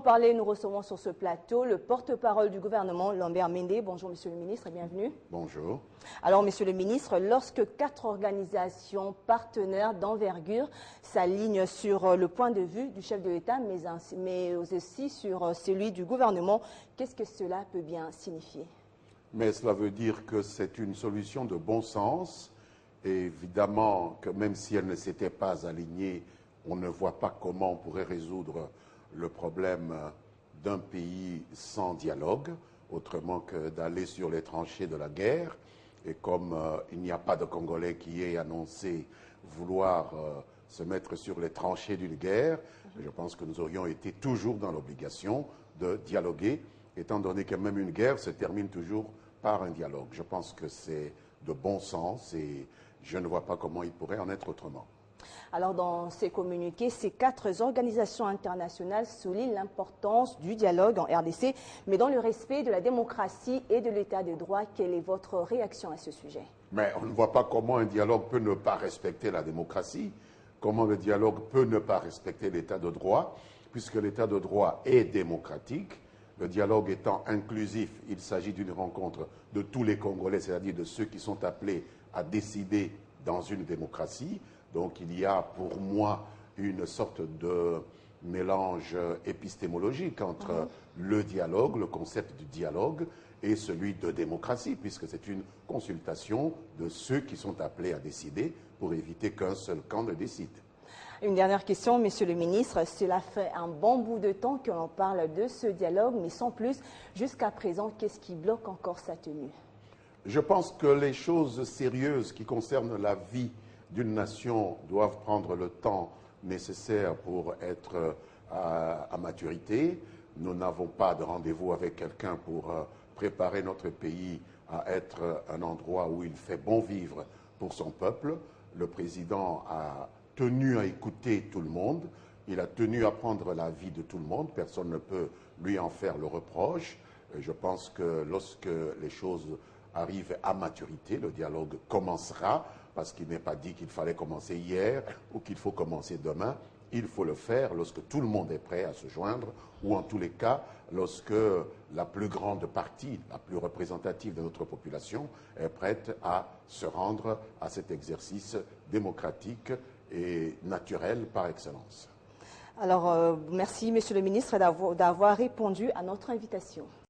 Parler, nous recevons sur ce plateau le porte-parole du gouvernement, Lambert Mende. Bonjour, monsieur le ministre, et bienvenue. Bonjour. Alors, monsieur le ministre, lorsque 4 organisations partenaires d'envergure s'alignent sur le point de vue du chef de l'État, mais aussi sur celui du gouvernement, qu'est-ce que cela peut bien signifier? Mais cela veut dire que c'est une solution de bon sens. Et évidemment que même si elle ne s'était pas alignée, on ne voit pas comment on pourrait résoudre le problème d'un pays sans dialogue, autrement que d'aller sur les tranchées de la guerre. Et comme il n'y a pas de Congolais qui ait annoncé vouloir se mettre sur les tranchées d'une guerre, je pense que nous aurions été toujours dans l'obligation de dialoguer, étant donné que même une guerre se termine toujours par un dialogue. Je pense que c'est de bon sens et je ne vois pas comment il pourrait en être autrement. Alors, dans ces communiqués, ces 4 organisations internationales soulignent l'importance du dialogue en RDC, mais dans le respect de la démocratie et de l'état de droit. Quelle est votre réaction à ce sujet? Mais on ne voit pas comment un dialogue peut ne pas respecter la démocratie, comment le dialogue peut ne pas respecter l'état de droit, puisque l'état de droit est démocratique. Le dialogue étant inclusif, il s'agit d'une rencontre de tous les Congolais, c'est-à-dire de ceux qui sont appelés à décider dans une démocratie. Donc il y a pour moi une sorte de mélange épistémologique entre le dialogue, le concept du dialogue, et celui de démocratie, puisque c'est une consultation de ceux qui sont appelés à décider pour éviter qu'un seul camp ne décide. Une dernière question, monsieur le ministre. Cela fait un bon bout de temps que l'on parle de ce dialogue, mais sans plus. Jusqu'à présent, qu'est-ce qui bloque encore sa tenue? Je pense que les choses sérieuses qui concernent la vie d'une nation doivent prendre le temps nécessaire pour être à maturité. Nous n'avons pas de rendez-vous avec quelqu'un pour préparer notre pays à être un endroit où il fait bon vivre pour son peuple. Le président a tenu à écouter tout le monde, il a tenu à prendre l'avis de tout le monde, personne ne peut lui en faire le reproche. Je pense que lorsque les choses arrivent à maturité, le dialogue commencera, parce qu'il n'est pas dit qu'il fallait commencer hier ou qu'il faut commencer demain. Il faut le faire lorsque tout le monde est prêt à se joindre, ou en tous les cas, lorsque la plus grande partie, la plus représentative de notre population est prête à se rendre à cet exercice démocratique et naturel par excellence. Alors, merci, monsieur le ministre, d'avoir répondu à notre invitation.